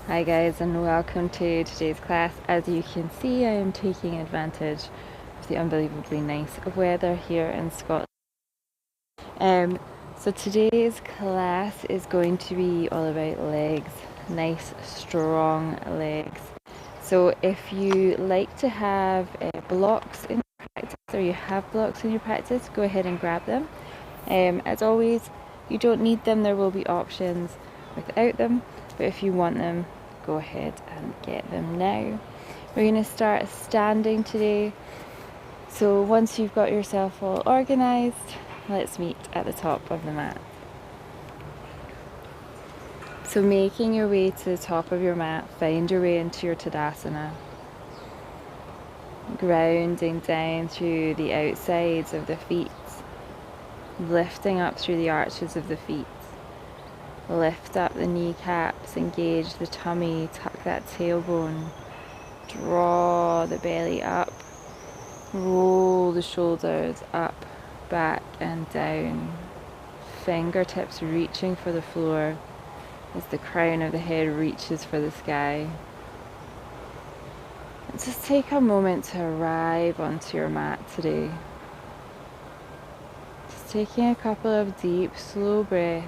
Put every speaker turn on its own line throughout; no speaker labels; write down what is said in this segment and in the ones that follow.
Hi guys, and welcome to today's class. As you can see, I am taking advantage of the unbelievably nice weather here in Scotland. So today's class is going to be all about legs, nice strong legs. So if you like to have blocks in your practice, or you have blocks in your practice, go ahead and grab them. As always, you don't need them, there will be options without them, but if you want them, go ahead and get them now. We're going to start standing today. So once you've got yourself all organized, let's meet at the top of the mat. So making your way to the top of your mat, find your way into your Tadasana. Grounding down through the outsides of the feet, lifting up through the arches of the feet. Lift up the kneecaps, engage the tummy, tuck that tailbone, draw the belly up, roll the shoulders up, back and down. Fingertips reaching for the floor as the crown of the head reaches for the sky. And just take a moment to arrive onto your mat today. Just taking a couple of deep, slow breaths.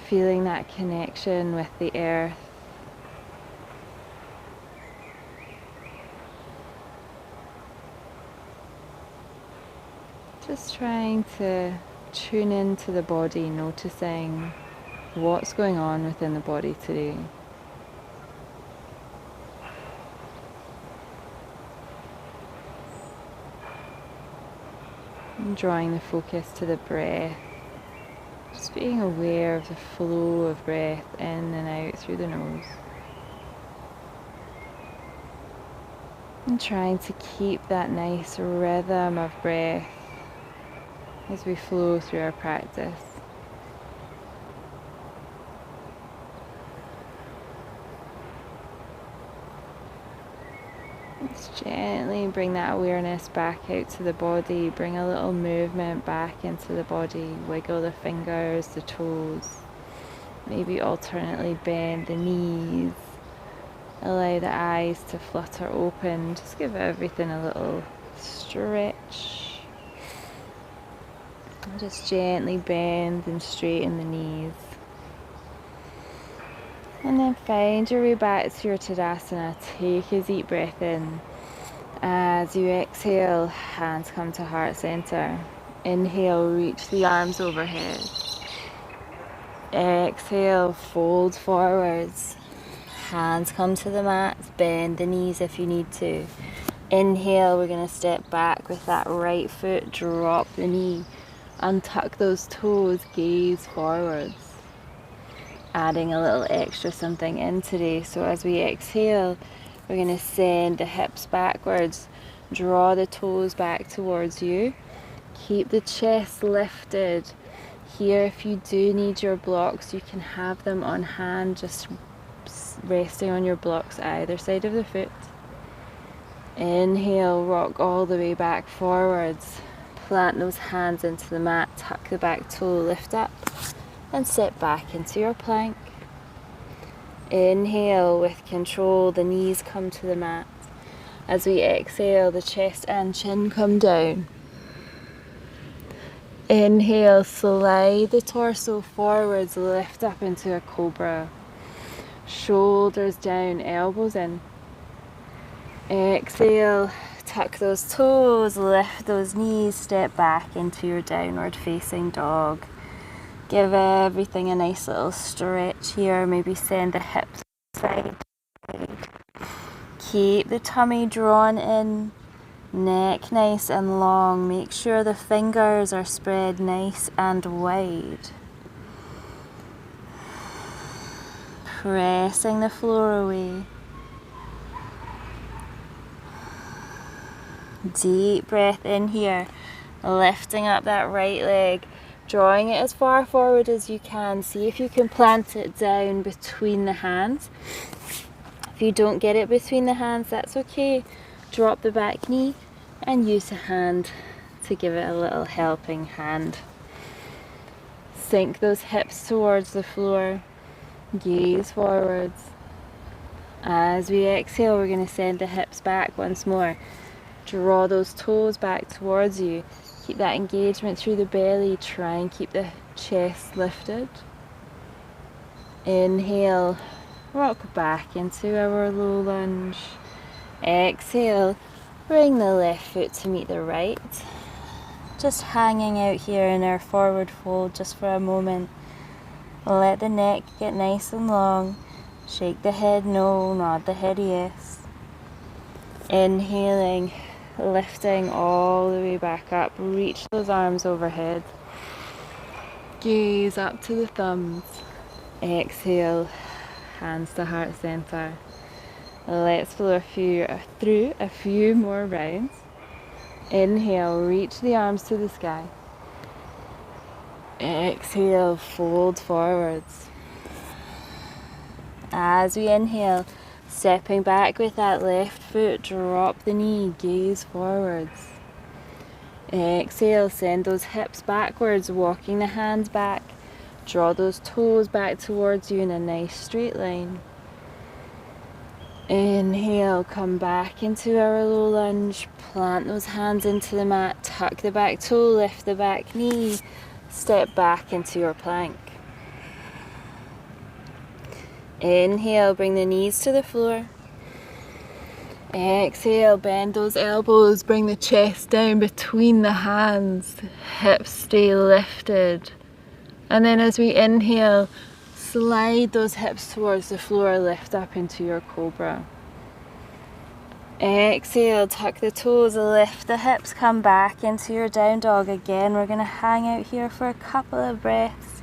Feeling that connection with the earth. Just trying to tune into the body, noticing what's going on within the body today. And drawing the focus to the breath. Just being aware of the flow of breath in and out through the nose. And trying to keep that nice rhythm of breath as we flow through our practice. Just gently bring that awareness back out to the body, bring a little movement back into the body, wiggle the fingers, the toes, maybe alternately bend the knees, allow the eyes to flutter open, just give everything a little stretch. Just gently bend and straighten the knees. And then find your way back to your Tadasana. Take a deep breath in. As you exhale, hands come to heart center. Inhale, reach the arms overhead. Exhale, fold forwards. Hands come to the mat. Bend the knees if you need to. Inhale, we're going to step back with that right foot. Drop the knee. Untuck those toes. Gaze forwards. Adding a little extra something in today. So as we exhale, we're going to send the hips backwards, draw the toes back towards you, keep the chest lifted. Here, if you do need your blocks, you can have them on hand, just resting on your blocks either side of the foot. Inhale, rock all the way back forwards, plant those hands into the mat, tuck the back toe, lift up, and sit back into your plank. Inhale with control, the knees come to the mat. As we exhale, the chest and chin come down. Inhale, slide the torso forwards, lift up into a cobra. Shoulders down, elbows in. Exhale, tuck those toes, lift those knees, step back into your downward facing dog. Give everything a nice little stretch here. Maybe send the hips side to side. Keep the tummy drawn in. Neck nice and long. Make sure the fingers are spread nice and wide. Pressing the floor away. Deep breath in here. Lifting up that right leg. Drawing it as far forward as you can. See if you can plant it down between the hands. If you don't get it between the hands, that's okay. Drop the back knee and use a hand to give it a little helping hand. Sink those hips towards the floor. Gaze forwards. As we exhale, we're going to send the hips back once more. Draw those toes back towards you. Keep that engagement through the belly. Try and keep the chest lifted. Inhale, rock back into our low lunge. Exhale, bring the left foot to meet the right. Just hanging out here in our forward fold just for a moment. Let the neck get nice and long. Shake the head no, nod the head yes. Inhaling, lifting all the way back up. Reach those arms overhead. Gaze up to the thumbs. Exhale, hands to heart center. Let's flow through a few more rounds. Inhale, reach the arms to the sky. Exhale, fold forwards. As we inhale, stepping back with that left foot, drop the knee, gaze forwards. Exhale, send those hips backwards, walking the hands back. Draw those toes back towards you in a nice straight line. Inhale, come back into our low lunge. Plant those hands into the mat, tuck the back toe, lift the back knee. Step back into your plank. Inhale, bring the knees to the floor. Exhale, bend those elbows, bring the chest down between the hands. Hips stay lifted. And then as we inhale, slide those hips towards the floor, lift up into your cobra. Exhale, tuck the toes, lift the hips, come back into your down dog. Again, we're going to hang out here for a couple of breaths.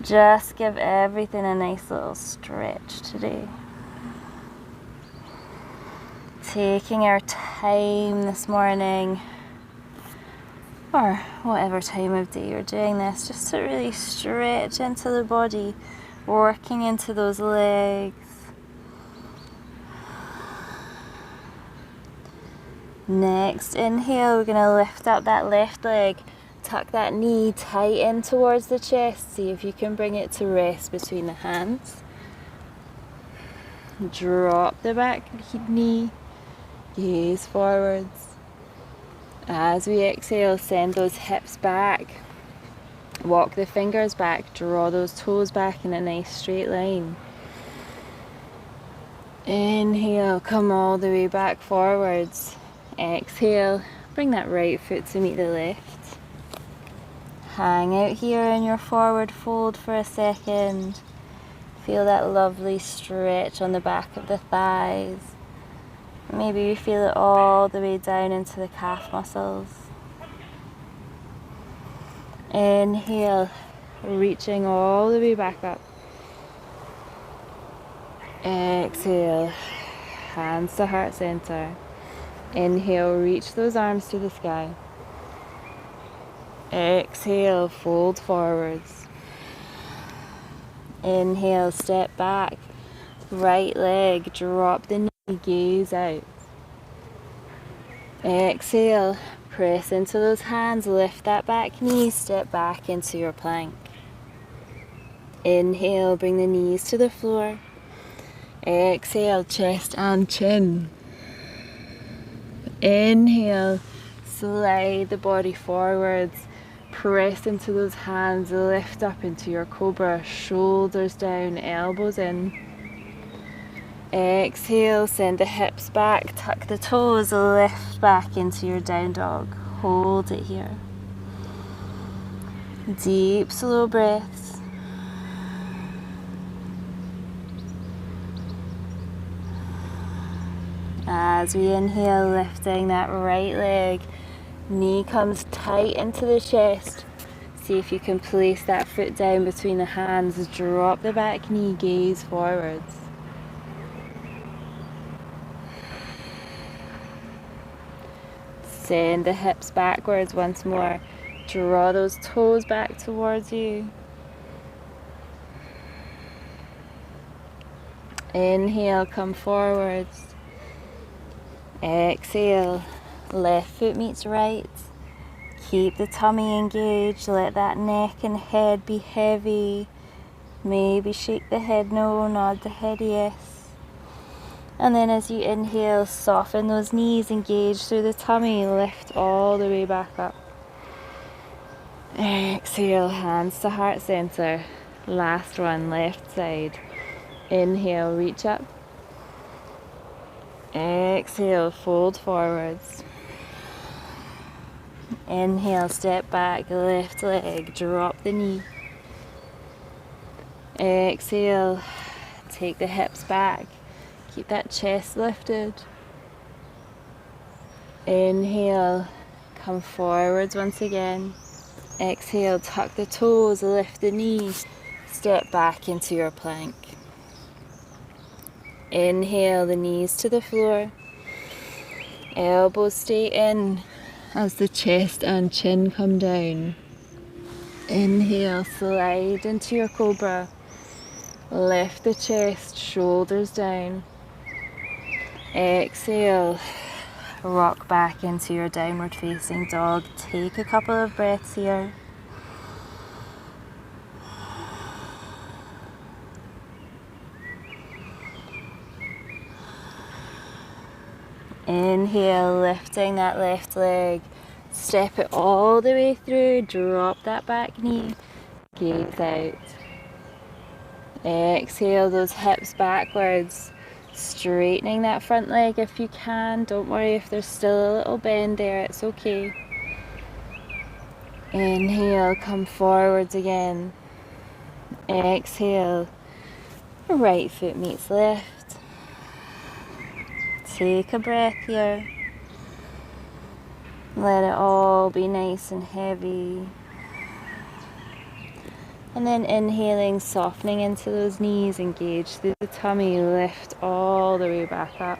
Just give everything a nice little stretch today. Taking our time this morning, or whatever time of day you're doing this, just to really stretch into the body, working into those legs. Next inhale, we're going to lift up that left leg. Tuck that knee tight in towards the chest. See if you can bring it to rest between the hands. Drop the back knee. Gaze forwards. As we exhale, send those hips back. Walk the fingers back. Draw those toes back in a nice straight line. Inhale, come all the way back forwards. Exhale, bring that right foot to meet the left. Hang out here in your forward fold for a second. Feel that lovely stretch on the back of the thighs. Maybe you feel it all the way down into the calf muscles. Inhale, reaching all the way back up. Exhale, hands to heart center. Inhale, reach those arms to the sky. Exhale, fold forwards. Inhale, step back. Right leg, drop the knee, gaze out. Exhale, press into those hands, lift that back knee, step back into your plank. Inhale, bring the knees to the floor. Exhale, chest and chin. Inhale, slide the body forwards. Press into those hands, lift up into your cobra, shoulders down, elbows in. Exhale, send the hips back, tuck the toes, lift back into your down dog. Hold it here. Deep, slow breaths. As we inhale, lifting that right leg. Knee comes tight into the chest. See if you can place that foot down between the hands. Drop the back knee, gaze forwards. Send the hips backwards once more. Draw those toes back towards you. Inhale, come forwards. Exhale, left foot meets right. Keep the tummy engaged, let that neck and head be heavy. Maybe shake the head no, nod the head yes. And then as you inhale, soften those knees, engage through the tummy, lift all the way back up. Exhale, hands to heart center. Last one, left side. Inhale, reach up. Exhale, fold forwards. Inhale, step back, lift leg, drop the knee. Exhale, take the hips back. Keep that chest lifted. Inhale, come forwards once again. Exhale, tuck the toes, lift the knees, step back into your plank. Inhale, the knees to the floor. Elbows stay in as the chest and chin come down. Inhale, slide into your cobra. Lift the chest, shoulders down. Exhale, rock back into your downward facing dog. Take a couple of breaths here. Inhale, lifting that left leg. Step it all the way through. Drop that back knee. Gaze out. Exhale those hips backwards. Straightening that front leg if you can. Don't worry if there's still a little bend there. It's okay. Inhale, come forwards again. Exhale. Right foot meets left. Take a breath here. Let it all be nice and heavy. And then inhaling, softening into those knees, engage through the tummy, lift all the way back up.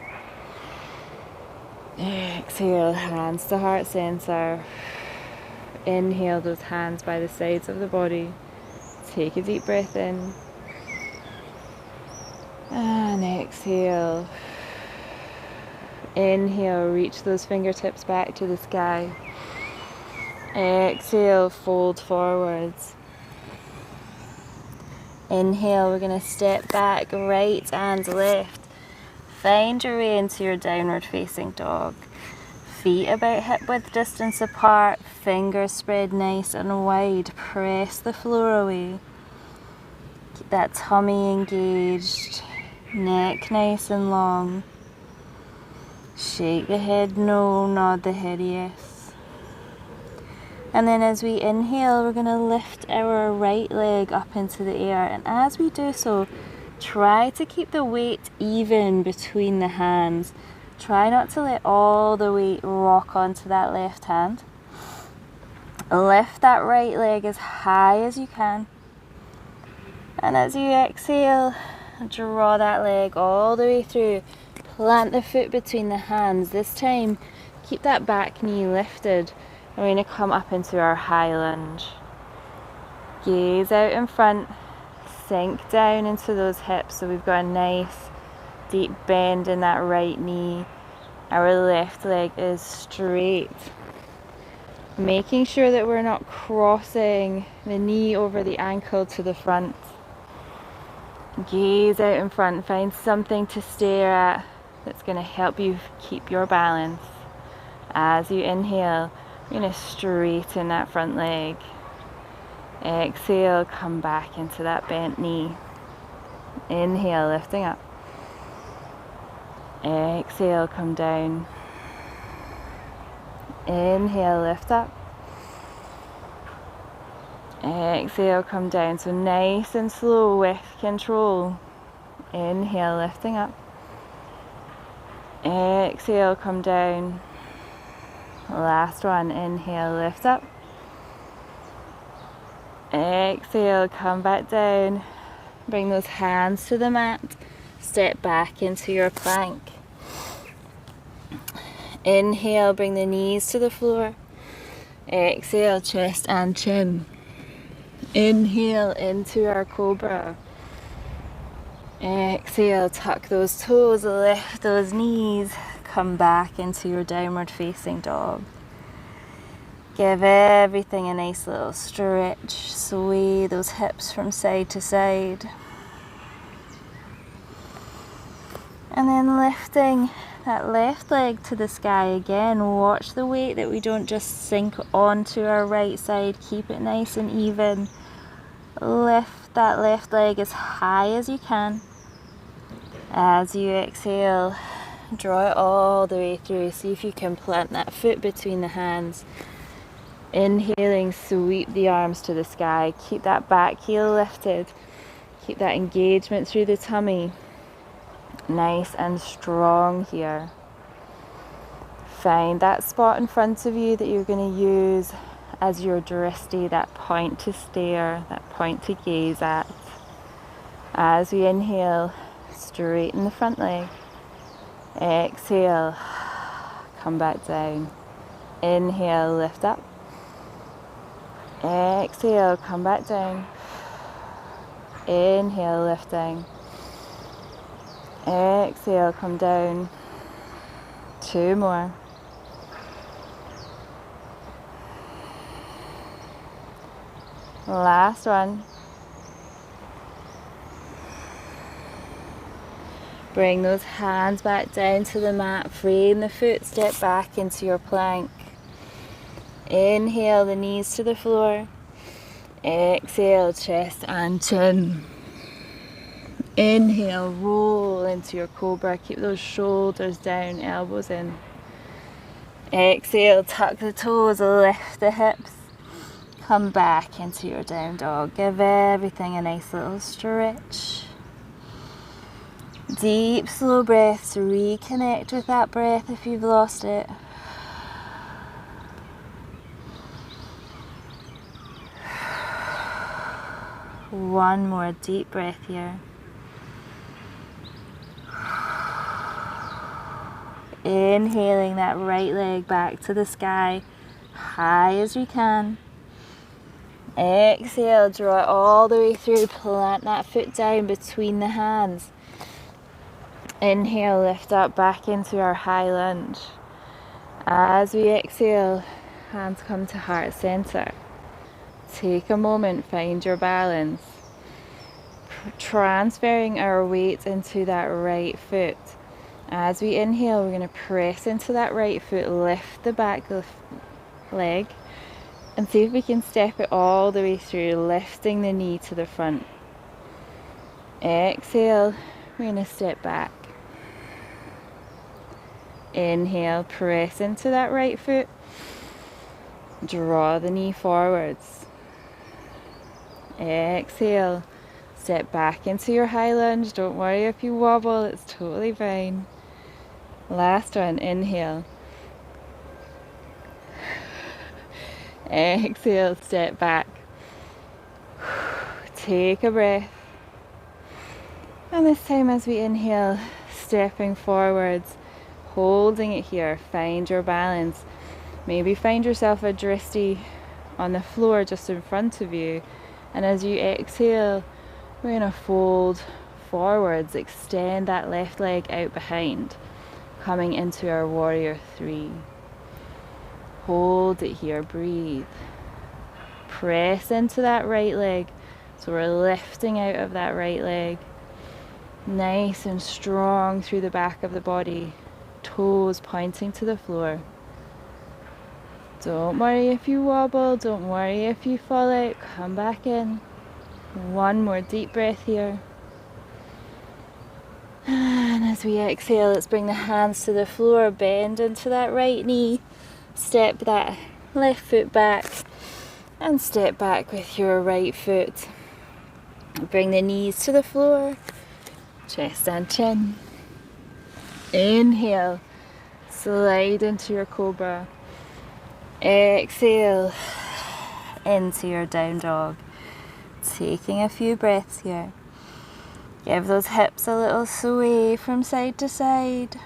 Exhale, hands to heart center. Inhale those hands by the sides of the body. Take a deep breath in. And exhale. Inhale, reach those fingertips back to the sky. Exhale, fold forwards. Inhale, we're going to step back, right and left. Find your way into your downward facing dog. Feet about hip width distance apart, fingers spread nice and wide. Press the floor away. Keep that tummy engaged, neck nice and long. Shake the head no, nod the head yes. And then as we inhale, we're going to lift our right leg up into the air. And as we do so, try to keep the weight even between the hands. Try not to let all the weight rock onto that left hand. Lift that right leg as high as you can. And as you exhale, draw that leg all the way through. Plant the foot between the hands. This time, keep that back knee lifted. We're going to come up into our high lunge. Gaze out in front. Sink down into those hips. So we've got a nice deep bend in that right knee. Our left leg is straight. Making sure that we're not crossing the knee over the ankle to the front. Gaze out in front. Find something to stare at that's going to help you keep your balance. As you inhale, you're going to straighten that front leg. Exhale, come back into that bent knee. Inhale, lifting up. Exhale, come down. Inhale, lift up. Exhale, come down. So nice and slow with control. Inhale, lifting up. Exhale, come down. Last one. Inhale, lift up. Exhale, come back down. Bring those hands to the mat. Step back into your plank. Inhale, bring the knees to the floor. Exhale, chest and chin. Inhale into our cobra. Exhale, tuck those toes, lift those knees. Come back into your downward facing dog. Give everything a nice little stretch. Sway those hips from side to side. And then lifting that left leg to the sky again. Watch the weight that we don't just sink onto our right side. Keep it nice and even. Lift that left leg as high as you can. As you exhale, draw it all the way through. See if you can plant that foot between the hands. Inhaling, sweep the arms to the sky. Keep that back heel lifted. Keep that engagement through the tummy. Nice and strong here. Find that spot in front of you that you're going to use as your drishti, that point to stare, that point to gaze at. As we inhale, straighten the front leg. Exhale, come back down. Inhale, lift up. Exhale, come back down. Inhale, lifting. Exhale, come down. 2 more. Last one. Bring those hands back down to the mat. Frame the foot, step back into your plank. Inhale, the knees to the floor. Exhale, chest and chin. Inhale, roll into your cobra. Keep those shoulders down, elbows in. Exhale, tuck the toes, lift the hips. Come back into your down dog. Give everything a nice little stretch. Deep, slow breaths. Reconnect with that breath if you've lost it. One more deep breath here. Inhaling that right leg back to the sky, high as you can. Exhale, draw it all the way through. Plant that foot down between the hands. Inhale, lift up back into our high lunge. As we exhale, hands come to heart center. Take a moment, find your balance. Transferring our weight into that right foot. As we inhale, we're going to press into that right foot, lift the back leg, and see if we can step it all the way through, lifting the knee to the front. Exhale, we're going to step back. Inhale, press into that right foot, draw the knee forwards. Exhale, step back into your high lunge. Don't worry if you wobble, it's totally fine. Last one, inhale. Exhale, step back. Take a breath. And this time as we inhale, stepping forwards, holding it here, find your balance. Maybe find yourself a drishti on the floor just in front of you. And as you exhale, we're going to fold forwards, extend that left leg out behind, coming into our warrior 3. Hold it here, breathe. Press into that right leg, so we're lifting out of that right leg. Nice and strong through the back of the body, toes pointing to the floor. Don't worry if you wobble, don't worry if you fall out, come back in. One more deep breath here. And as we exhale, let's bring the hands to the floor, bend into that right knee, step that left foot back, and step back with your right foot. Bring the knees to the floor, chest and chin. Inhale, slide into your cobra. Exhale, into your down dog. Taking a few breaths here. Give those hips a little sway from side to side.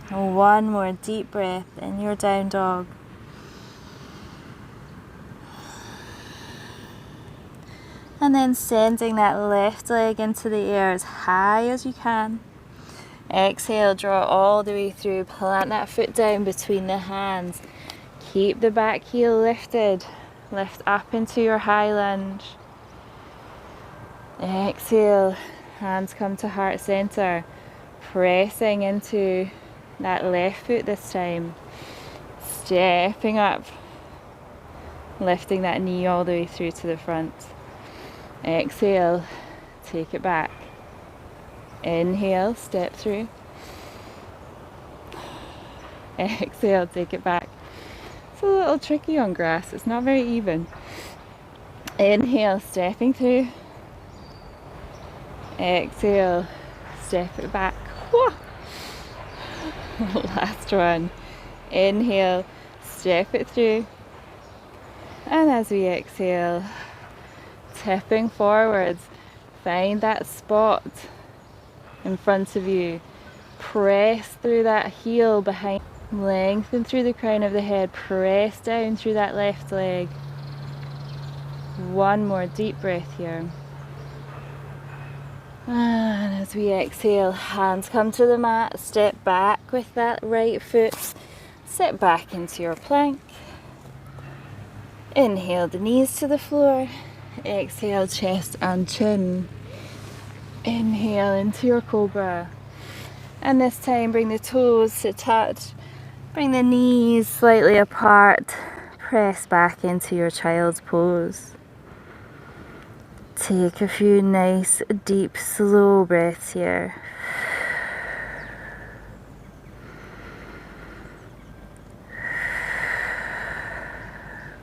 One more deep breath in your down dog. And then sending that left leg into the air as high as you can. Exhale, draw all the way through. Plant that foot down between the hands. Keep the back heel lifted. Lift up into your high lunge. Exhale, hands come to heart center. Pressing into that left foot this time. Stepping up. Lifting that knee all the way through to the front. Exhale, take it back. Inhale, step through. Exhale, take it back. It's a little tricky on grass, it's not very even. Inhale, stepping through. Exhale, step it back. Whoa. Last one. Inhale, step it through. And as we exhale, tipping forwards, find that spot in front of you. Press through that heel behind. Lengthen through the crown of the head. Press down through that left leg. One more deep breath here. And as we exhale, hands come to the mat. Step back with that right foot. Sit back into your plank. Inhale the knees to the floor. Exhale, chest and chin. Inhale into your cobra. And this time bring the toes to touch. Bring the knees slightly apart. Press back into your child's pose. Take a few nice, deep, slow breaths here.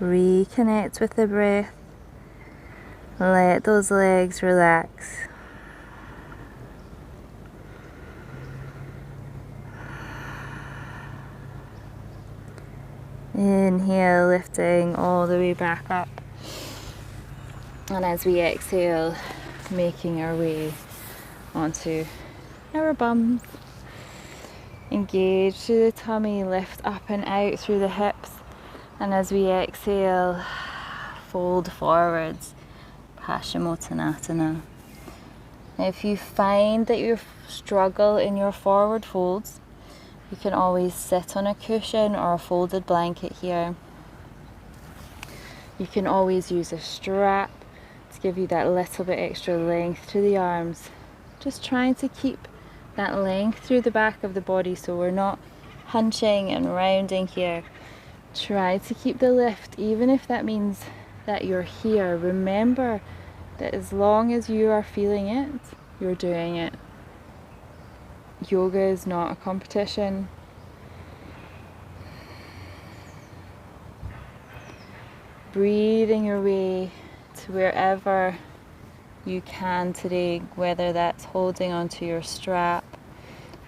Reconnect with the breath. Let those legs relax. Inhale, lifting all the way back up. And as we exhale, making our way onto our bums. Engage through the tummy, lift up and out through the hips. And as we exhale, fold forwards, Paschimottanasana. If you find that you struggle in your forward folds, you can always sit on a cushion or a folded blanket here. You can always use a strap to give you that little bit extra length to the arms. Just trying to keep that length through the back of the body so we're not hunching and rounding here. Try to keep the lift, even if that means that you're here. Remember that as long as you are feeling it, you're doing it. Yoga is not a competition. Breathing your way to wherever you can today, whether that's holding onto your strap,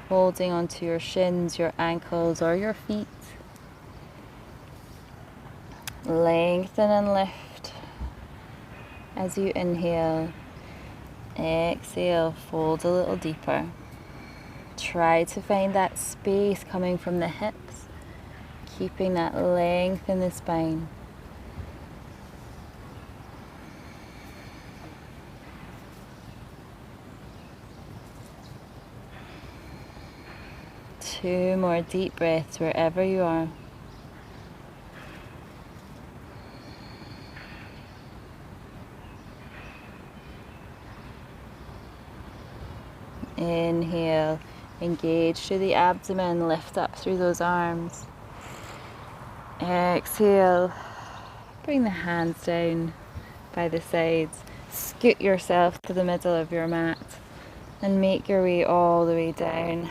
holding onto your shins, your ankles, or your feet. Lengthen and lift as you inhale. Exhale, fold a little deeper. Try to find that space coming from the hips, keeping that length in the spine. Two more deep breaths wherever you are. Inhale, engage through the abdomen, lift up through those arms. Exhale, bring the hands down by the sides. Scoot yourself to the middle of your mat and make your way all the way down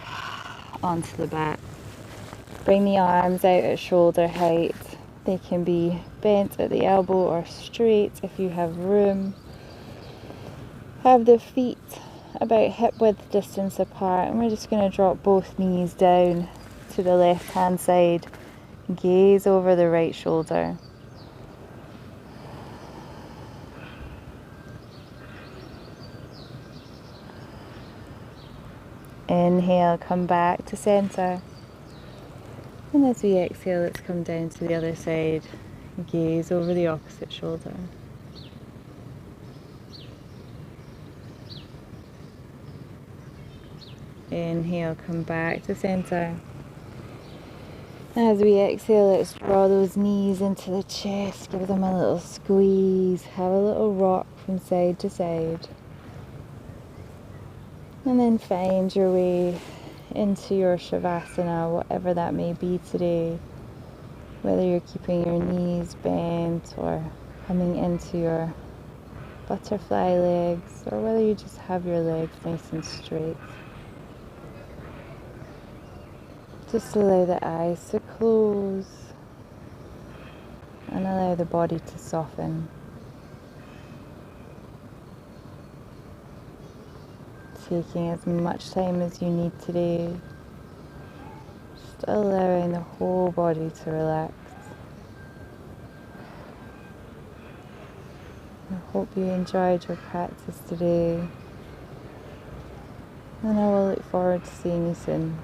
onto the back. Bring the arms out at shoulder height. They can be bent at the elbow or straight if you have room. Have the feet about hip width distance apart, and we're just going to drop both knees down to the left hand side. Gaze over the right shoulder. Inhale, come back to center. And as we exhale, let's come down to the other side. Gaze over the opposite shoulder. Inhale, come back to center. As we exhale, let's draw those knees into the chest, give them a little squeeze, have a little rock from side to side. And then find your way into your Shavasana, whatever that may be today. Whether you're keeping your knees bent or coming into your butterfly legs, or whether you just have your legs nice and straight. Just allow the eyes to close and allow the body to soften. Taking as much time as you need today, just allowing the whole body to relax. I hope you enjoyed your practice today, and I will look forward to seeing you soon.